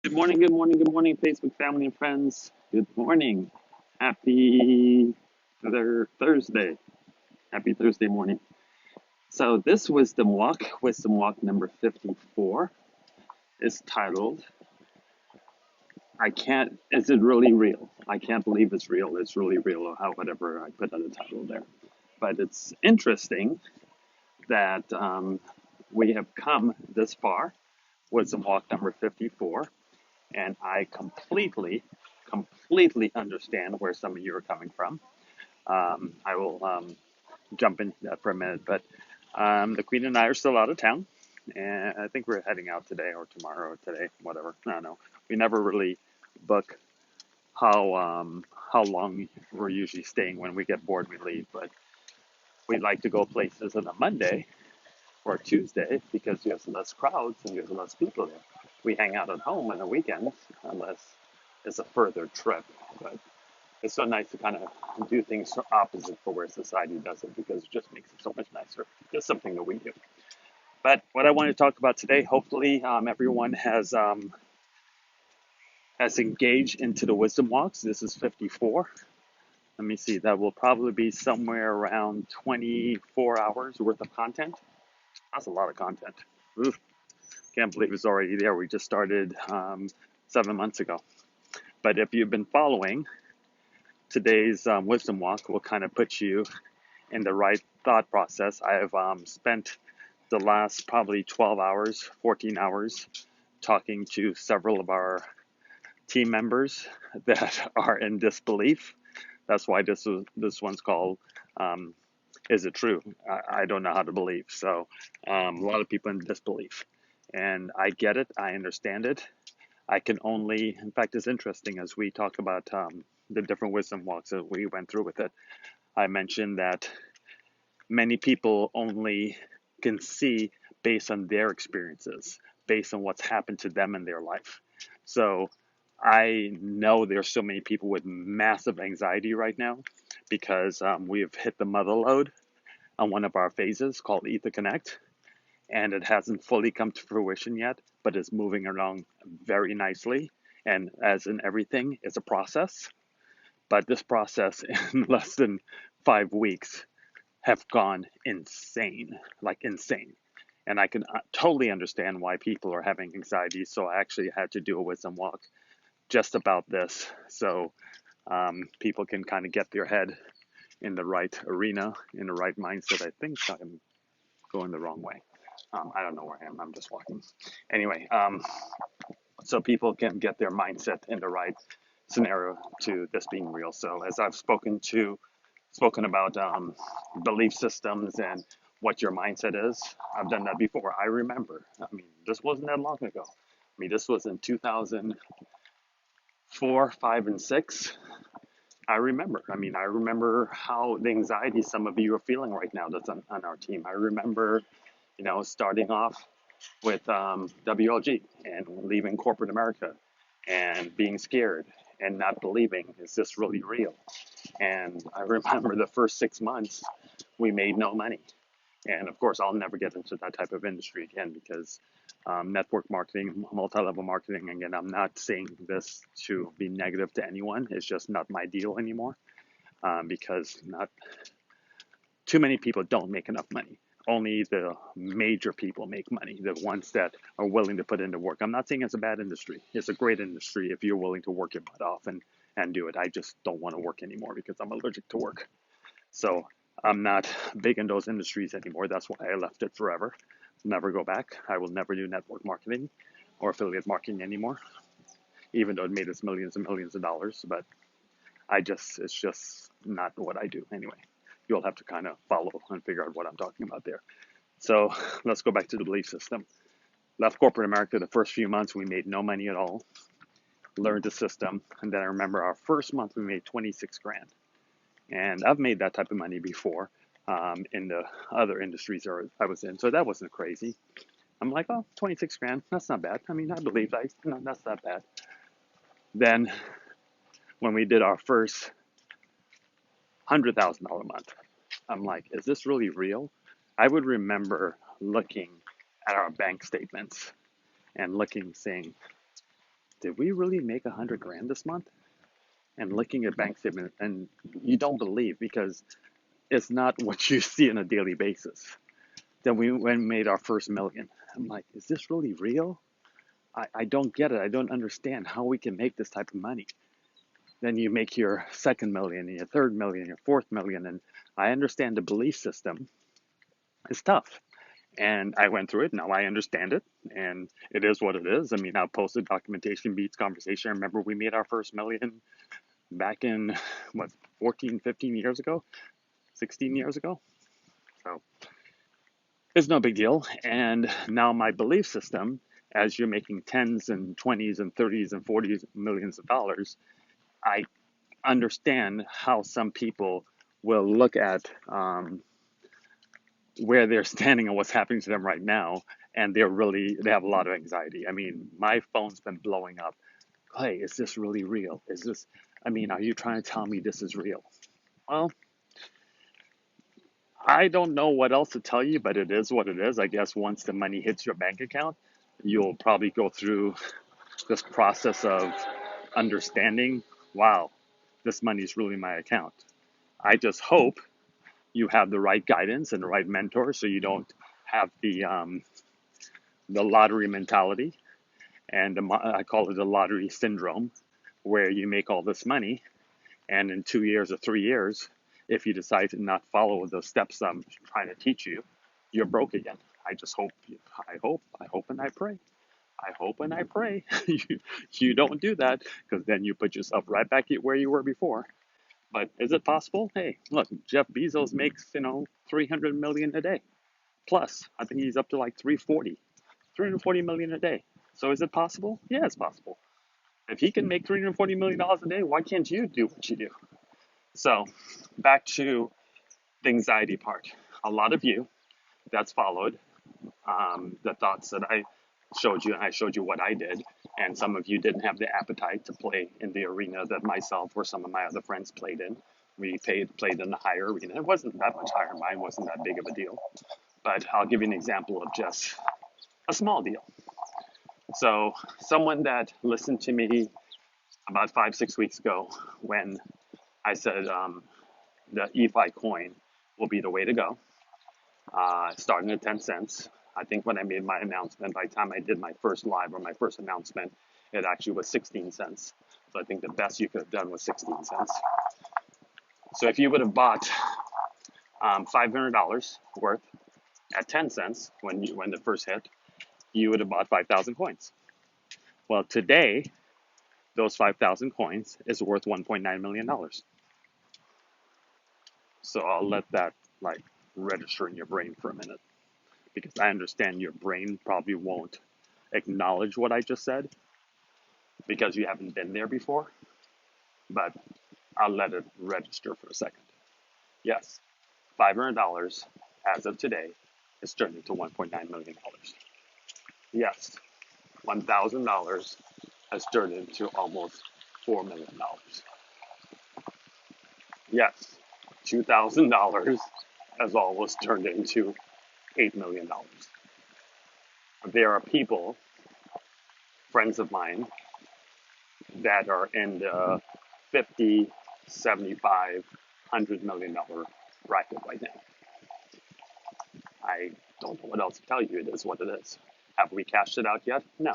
Good morning, Facebook family and friends. Good morning. Happy Thursday. Happy Thursday morning. So, this Wisdom Walk number 54, is titled, Is it really real? I can't believe it's real. It's really real, or whatever I put on the title there. But it's interesting that we have come this far, Wisdom Walk number 54. And I completely understand where some of you are coming from. I will jump into that for a minute, but the Queen and I are still out of town, and I think we're heading out today or tomorrow or today, whatever. I don't know. We never really book how long we're usually staying. When we get bored, we leave, but we like to go places on a Monday or Tuesday because there's less crowds and there's less people there. We hang out at home on the weekends unless it's a further trip, but it's so nice to kind of do things opposite for where society does it because it just makes it so much nicer. Just something that we do. But what I want to talk about today, hopefully everyone has engaged into the wisdom walks. This is 54. Let me see. That will probably be somewhere around 24 hours worth of content. That's a lot of content. Oof, can't believe it's already there. We just started 7 months ago. But if you've been following, today's wisdom walk will kind of put you in the right thought process. I have spent the last probably 12 hours, 14 hours talking to several of our team members that are in disbelief. That's why this one's called Is It True? I don't know how to believe. So a lot of people in disbelief. And I get it. I understand it. I can only, in fact, it's interesting as we talk about the different wisdom walks that we went through with it. I mentioned that many people only can see based on their experiences, based on what's happened to them in their life. So I know there's so many people with massive anxiety right now because we have hit the mother lode on one of our phases called Ether Connect, and it hasn't fully come to fruition yet, but it's moving along very nicely. And as in everything, it's a process. But this process in less than 5 weeks have gone insane, like insane. And I can totally understand why people are having anxiety. So I actually had to do a wisdom walk just about this, so people can kind of get their head in the right arena, in the right mindset. I think I'm going the wrong way. I don't know where I am. I'm just walking. Anyway, so people can get their mindset in the right scenario to this being real. So as I've spoken about belief systems and what your mindset is. I've done that before. I remember. I mean, this wasn't that long ago. I mean, this was in 2004, 5, and 6. I remember. I mean, I remember how the anxiety some of you are feeling right now that's on our team. I remember, starting off with WLG and leaving corporate America and being scared and not believing, is this really real? And I remember the first 6 months, we made no money. And of course, I'll never get into that type of industry again because network marketing, multi-level marketing, again, I'm not saying this to be negative to anyone. It's just not my deal anymore because not too many people don't make enough money. Only the major people make money, the ones that are willing to put in the work. I'm not saying it's a bad industry. It's a great industry if you're willing to work your butt off and do it. I just don't want to work anymore because I'm allergic to work. So I'm not big in those industries anymore. That's why I left it forever. Never go back. I will never do network marketing or affiliate marketing anymore, even though it made us millions and millions of dollars. But it's just not what I do anyway. You'll have to kind of follow and figure out what I'm talking about there. So let's go back to the belief system. Left corporate America the first few months, we made no money at all. Learned the system. And then I remember our first month, we made 26 grand. And I've made that type of money before in the other industries I was in. So that wasn't crazy. I'm like, oh, 26 grand, that's not bad. I mean, I believe that's not bad. Then when we did our first $100,000 month, I'm like, is this really real? I would remember looking at our bank statements and looking, saying, did we really make 100 grand this month? And looking at bank statement, and you don't believe because it's not what you see on a daily basis. Then we went and made our first million. I'm like, is this really real? I don't get it. I don't understand how we can make this type of money. Then you make your second million, and your third million, your fourth million. And I understand the belief system is tough. And I went through it. Now I understand it. And it is what it is. I mean, I posted documentation beats conversation. I remember we made our first million back in, what, 14, 15 years ago, 16 years ago. So it's no big deal. And now my belief system, as you're making tens and 20s and 30s and 40s millions of dollars, I understand how some people will look at where they're standing and what's happening to them right now, and they have a lot of anxiety. I mean, my phone's been blowing up. Hey, is this really real? Are you trying to tell me this is real? Well, I don't know what else to tell you, but it is what it is. I guess once the money hits your bank account, you'll probably go through this process of understanding, wow, this money's really my account. I just hope you have the right guidance and the right mentor so you don't have the lottery mentality. And I call it the lottery syndrome, where you make all this money and in 2 years or 3 years, if you decide to not follow the steps I'm trying to teach you, you're broke again. I just hope, I hope and I pray. I hope and I pray you don't do that, because then you put yourself right back at where you were before. But is it possible? Hey, look, Jeff Bezos makes, 300 million a day. Plus, I think he's up to like 340 million a day. So is it possible? Yeah, it's possible. If he can make $340 million a day, why can't you do what you do? So back to the anxiety part. A lot of you that's followed the thoughts that I showed you, and I showed you what I did, and some of you didn't have the appetite to play in the arena that myself or some of my other friends played in. We played in a higher arena. It wasn't that much higher. Mine wasn't that big of a deal. But I'll give you an example of just a small deal. So someone that listened to me about 5, 6 weeks ago when I said the EFI coin will be the way to go, starting at 10 cents. I think when I made my announcement, by the time I did my first live or my first announcement, it actually was 16 cents. So I think the best you could have done was 16 cents. So if you would have bought $500 worth at 10 cents when the first hit, you would have bought 5,000 coins. Well, today, those 5,000 coins is worth $1.9 million. So I'll let that register in your brain for a minute, because I understand your brain probably won't acknowledge what I just said because you haven't been there before, but I'll let it register for a second. Yes, $500 as of today is turned into $1.9 million. Yes, $1,000 has turned into almost $4 million. Yes, $2,000 has almost turned into $8 million. There are people, friends of mine, that are in the 50, 75, $100 million bracket right now. I don't know what else to tell you. It is what it is. Have we cashed it out yet? No.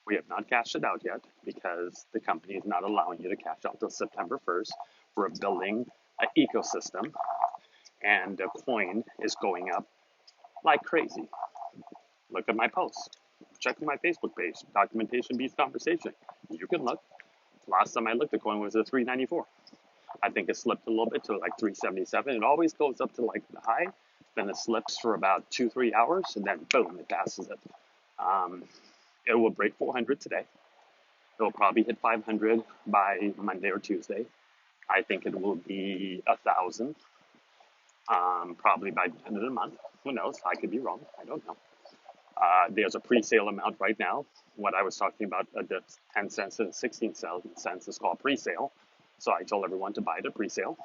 We have not cashed it out yet because the company is not allowing you to cash out till September 1st. We're building an ecosystem, and the coin is going up like crazy. Look at my posts. Check my Facebook page, Documentation Beats Conversation. You can look. Last time I looked, the coin was at $3.94. I think it slipped a little bit to like $3.77. It always goes up to like the high, then it slips for about 2-3 hours, and then boom, it passes it. It will break 400 today. It will probably hit 500 by Monday or Tuesday. I think it will be 1,000, probably by the end of the month. Who knows? I could be wrong. I don't know. There's a pre-sale amount right now. What I was talking about, the 10 cents and 16 cents is called pre-sale. So I told everyone to buy it at pre-sale.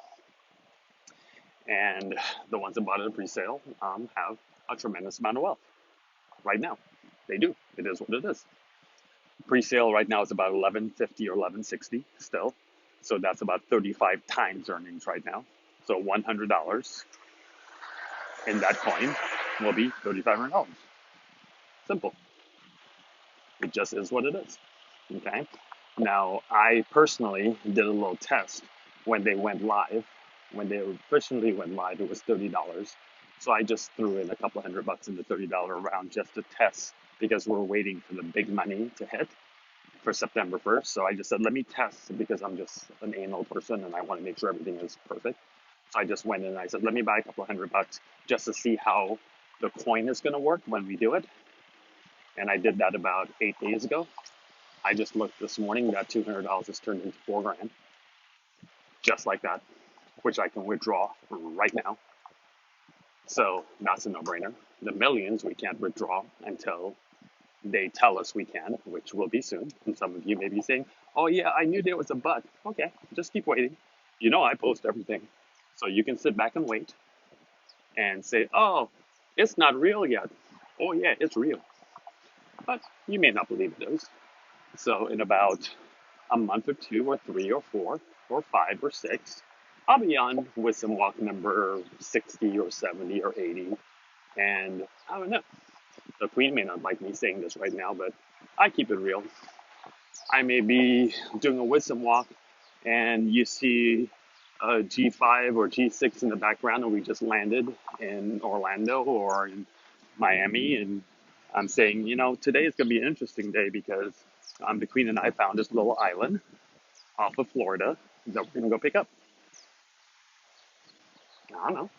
And the ones that bought it at pre-sale have a tremendous amount of wealth right now. They do. It is what it is. Pre-sale right now is about 1150 or 1160 still. So that's about 35 times earnings right now. So $100 in that coin will be $3,500. Simple. It just is what it is. Okay. Now, I personally did a little test when they went live. When they officially went live, it was $30. So I just threw in a couple $100 in the $30 round just to test because we're waiting for the big money to hit for September 1st. So I just said, let me test because I'm just an anal person and I want to make sure everything is perfect. So I just went in and I said, let me buy a couple $100 just to see how the coin is going to work when we do it. And I did that about 8 days ago. I just looked this morning, that $200 has turned into 4 grand, just like that, which I can withdraw right now. So that's a no-brainer. The millions we can't withdraw until they tell us we can, which will be soon. And some of you may be saying, oh yeah, I knew there was a but. Okay, just keep waiting. You know I post everything. So you can sit back and wait and say, oh, it's not real yet. Oh yeah, it's real. But you may not believe it is. So in about a month or two or three or four or five or six, I'll be on Wisdom Walk number 60 or 70 or 80. And I don't know. The Queen may not like me saying this right now, but I keep it real. I may be doing a Wisdom Walk and you see a G5 or G6 in the background, and we just landed in Orlando or in Miami. And I'm saying, today is going to be an interesting day because the Queen and I found this little island off of Florida that we're going to go pick up. I don't know.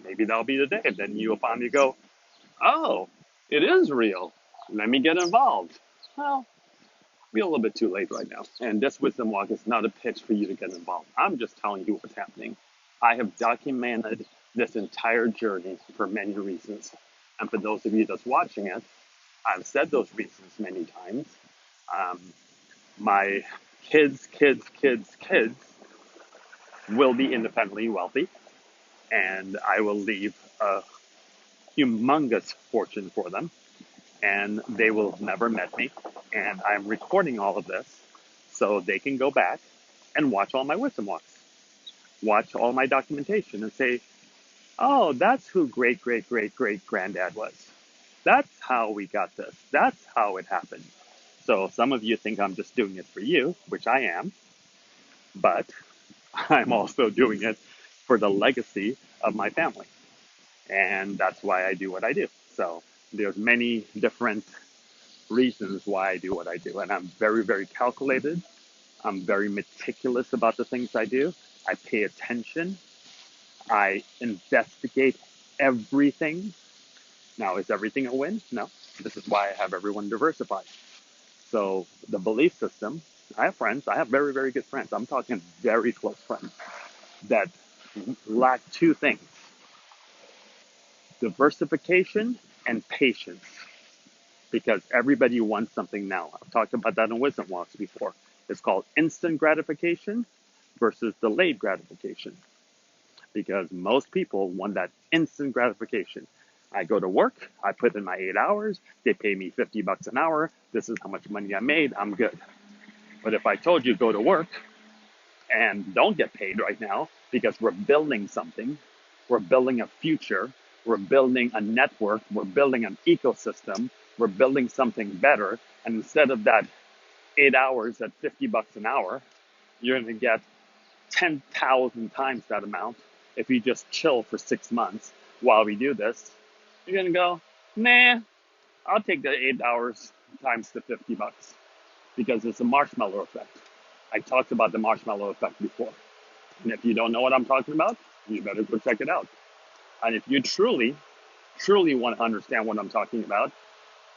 Maybe that'll be the day. And then you'll finally go, oh, it is real. Let me get involved. Well, be a little bit too late right now. And this Wisdom Walk is not a pitch for you to get involved. I'm just telling you what's happening. I have documented this entire journey for many reasons. And for those of you that's watching it, I've said those reasons many times. Um, my kids will be independently wealthy, and I will leave a humongous fortune for them, and they will have never met me. And I'm recording all of this so they can go back and watch all my wisdom walks, watch all my documentation, and say, oh, that's who great, great, great, great granddad was. That's how we got this. That's how it happened. So some of you think I'm just doing it for you, which I am, but I'm also doing it for the legacy of my family. And that's why I do what I do. So there's many different reasons why I do what I do. And I'm very, very calculated. I'm very meticulous about the things I do. I pay attention. I investigate everything. Now, is everything a win? No. This is why I have everyone diversified. So the belief system, I have friends. I have very, very good friends. I'm talking very close friends that lack two things: diversification and patience. Because everybody wants something now. I've talked about that in Wisdom Walks before. It's called instant gratification versus delayed gratification. Because most people want that instant gratification. I go to work, I put in my 8 hours, they pay me $50 an hour, this is how much money I made, I'm good. But if I told you go to work and don't get paid right now because we're building something, we're building a future, we're building a network, we're building an ecosystem, we're building something better, and instead of that 8 hours at $50 an hour, you're going to get 10,000 times that amount if you just chill for 6 months while we do this. You're going to go, nah, I'll take the 8 hours times the $50 because it's a marshmallow effect. I talked about the marshmallow effect before. And if you don't know what I'm talking about, you better go check it out. And if you truly, truly want to understand what I'm talking about,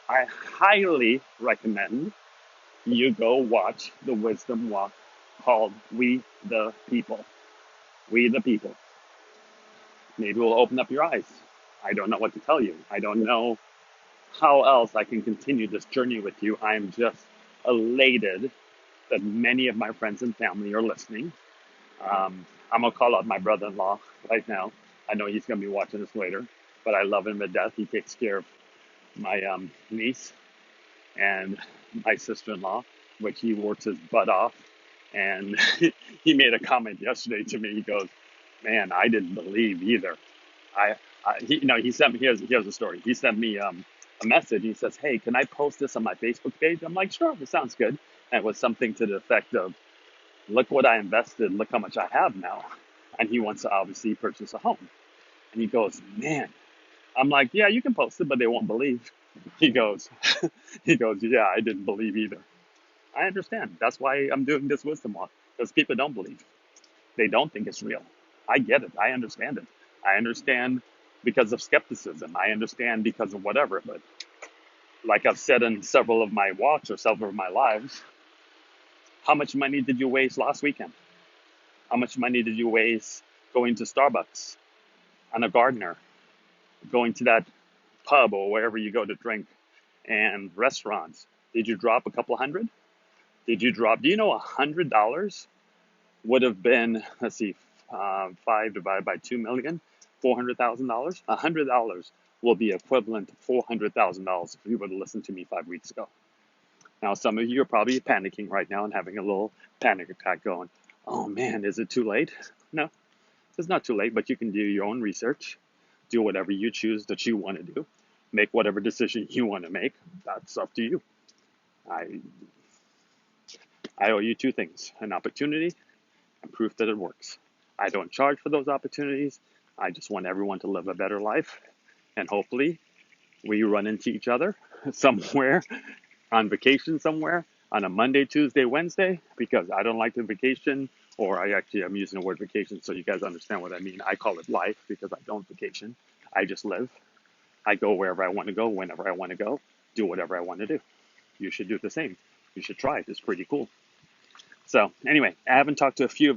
I highly recommend you go watch the Wisdom Walk called We the People. We the People. Maybe we'll open up your eyes. I don't know what to tell you. I don't know how else I can continue this journey with you. I'm just elated that many of my friends and family are listening. I'm going to call out my brother-in-law right now. I know he's going to be watching this later, but I love him to death. He takes care of my niece, and my sister-in-law, which he works his butt off. And he made a comment yesterday to me. He goes, "Man, I didn't believe either. I, he sent me. Here's the story. He sent me a message. He says, "Hey, can I post this on my Facebook page?" I'm like, "Sure, it sounds good." And it was something to the effect of, "Look what I invested. Look how much I have now." And he wants to obviously purchase a home. And he goes, "Man." I'm like, "Yeah, you can post it, but they won't believe." He goes, "Yeah, I didn't believe either." I understand. That's why I'm doing this wisdom walk, because people don't believe. They don't think it's real. I get it. I understand it. I understand because of skepticism. I understand because of whatever. But like I've said in several of my walks or several of my lives, how much money did you waste last weekend? How much money did you waste going to Starbucks, on a gardener, going to that pub or wherever you go to drink, and restaurants? Did you drop a couple hundred? Do you know $100 would have been, let's see, 5 divided by 2 million, $400,000. $100 will be equivalent to $400,000 if you would have listened to me 5 weeks ago. Now, some of you are probably panicking right now and having a little panic attack going, "Oh man, is it too late?" No, it's not too late, but you can do your own research, do whatever you choose that you want to do, make whatever decision you want to make. That's up to you. I, I owe you two things: an opportunity and proof that it works. I don't charge for those opportunities. I just want everyone to live a better life. And hopefully we run into each other somewhere, on vacation somewhere, on a Monday, Tuesday, Wednesday, because I don't like to vacation, or I'm using the word vacation so you guys understand what I mean. I call it life because I don't vacation. I just live. I go wherever I want to go, whenever I want to go, do whatever I want to do. You should do the same. You should try it. It's pretty cool. So anyway, I haven't talked to a few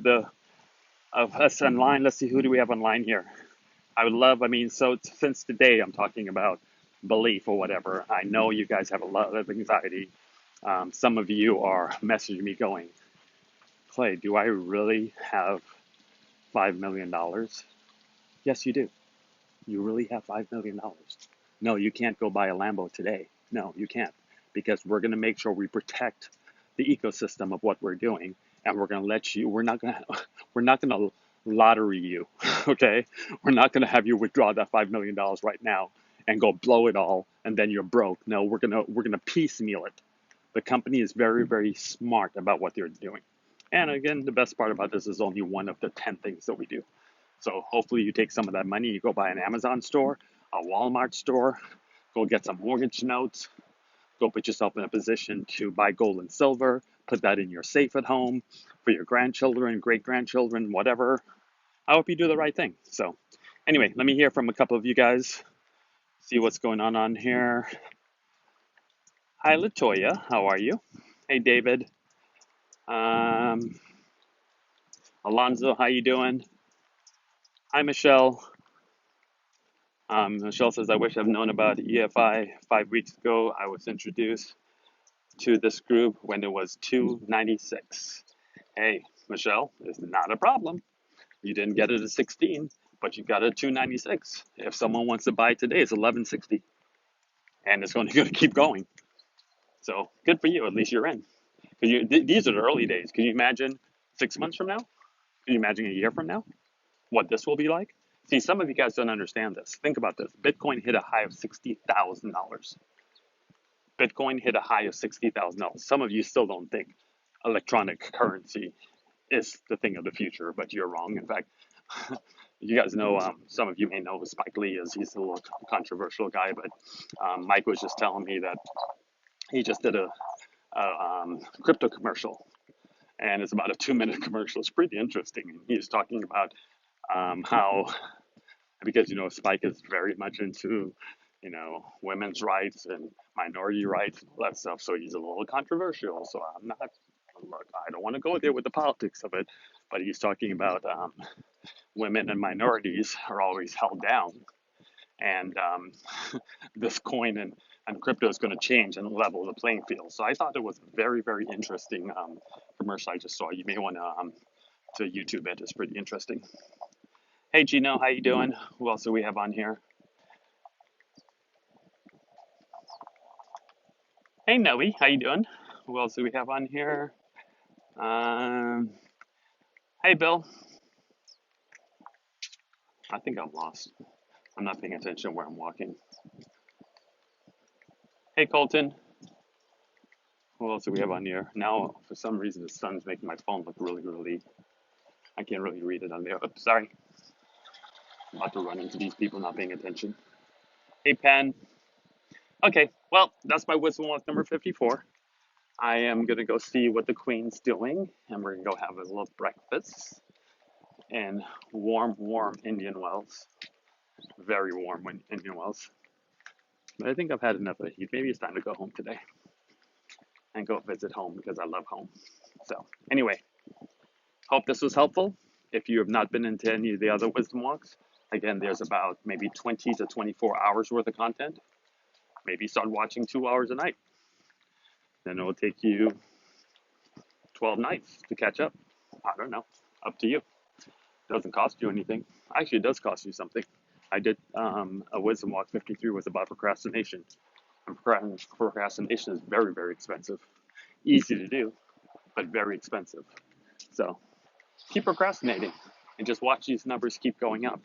of us online. Let's see, who do we have online here? So since today I'm talking about belief or whatever, I know you guys have a lot of anxiety. Some of you are messaging me going, "Clay, do I really have $5 million?" Yes, you do. You really have $5 million. No, you can't go buy a Lambo today. No, you can't, because we're going to make sure we protect the ecosystem of what we're doing, and we're going to let you. We're not going to lottery you. Okay, we're not going to have you withdraw that $5 million right now and go blow it all, and then you're broke. No, we're gonna piecemeal it. The company is very, very smart about what they're doing. And again, the best part about this is only one of the 10 things that we do. So hopefully you take some of that money, you go buy an Amazon store, a Walmart store, go get some mortgage notes, go put yourself in a position to buy gold and silver, put that in your safe at home for your grandchildren, great grandchildren, whatever. I hope you do the right thing. So anyway, let me hear from a couple of you guys, see what's going on here. Hi, Latoya. How are you? Hey, David. Um, Alonzo, how you doing? Hi, Michelle. Michelle says, "I wish I've known about EFI 5 weeks ago. I was introduced to this group when it was 296. Hey, Michelle, it's not a problem. You didn't get it at 16, but you got it at 296. If someone wants to buy today, it's 1160, and it's going to keep going. So good for you. At least you're in. These are the early days. Can you imagine 6 months from now? Can you imagine a year from now what this will be like? See, some of you guys don't understand this. Think about this. Bitcoin hit a high of $60,000. Bitcoin hit a high of $60,000. Some of you still don't think electronic currency is the thing of the future, but you're wrong. In fact, you guys know, some of you may know who Spike Lee is. He's a little controversial guy, but Mike was just telling me that he just did a crypto commercial, and it's about a 2-minute commercial. It's pretty interesting. He's talking about how, because Spike is very much into women's rights and minority rights and all that stuff. So he's a little controversial. So I don't want to go there with the politics of it, but he's talking about women and minorities are always held down, and this coin and crypto is going to change and level the playing field. So I thought it was a very, very interesting commercial I just saw. You may want to YouTube it. It's pretty interesting. Hey, Gino, how you doing? Who else do we have on here? Hey Noe, how you doing? Who else do we have on here? Um, hey Bill. I think I'm lost. I'm not paying attention where I'm walking. Hey Colton. Who else do we have on here? Now, for some reason, the sun's making my phone look really. I can't really read it on there. Oops, sorry. I'm about to run into these people not paying attention. Hey Pen. Okay, well, that's my wisdom walk number 54. I am gonna go see what the Queen's doing, and we're gonna go have a little breakfast in warm Indian Wells. Very warm Indian Wells. But I think I've had enough of the heat. Maybe it's time to go home today and go visit home because I love home. So, anyway, hope this was helpful. If you have not been into any of the other wisdom walks, again, there's about maybe 20 to 24 hours worth of content. Maybe start watching 2 hours a night. Then it will take you 12 nights to catch up. I don't know. Up to you. It doesn't cost you anything. Actually, it does cost you something. I did a wisdom walk 53 was about procrastination. And procrastination is very expensive. Easy to do, but very expensive. So keep procrastinating and just watch these numbers keep going up.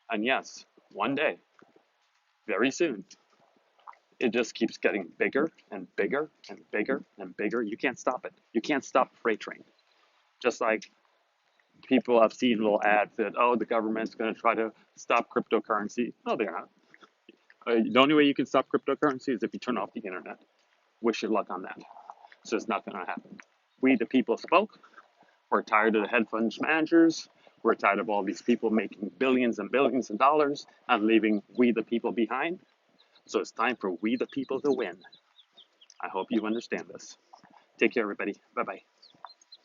And yes, one day, very soon, it just keeps getting bigger and bigger and bigger and bigger. You can't stop it. You can't stop the freight train. Just like people have seen little ads that, oh, the government's going to try to stop cryptocurrency. No, they're not. The only way you can stop cryptocurrency is if you turn off the internet. Wish you luck on that. So it's not going to happen. We, the people, spoke. We're tired of the hedge fund managers. We're tired of all these people making billions and billions of dollars and leaving we, the people, behind. So it's time for we, the people, to win. I hope you understand this. Take care, everybody. Bye-bye.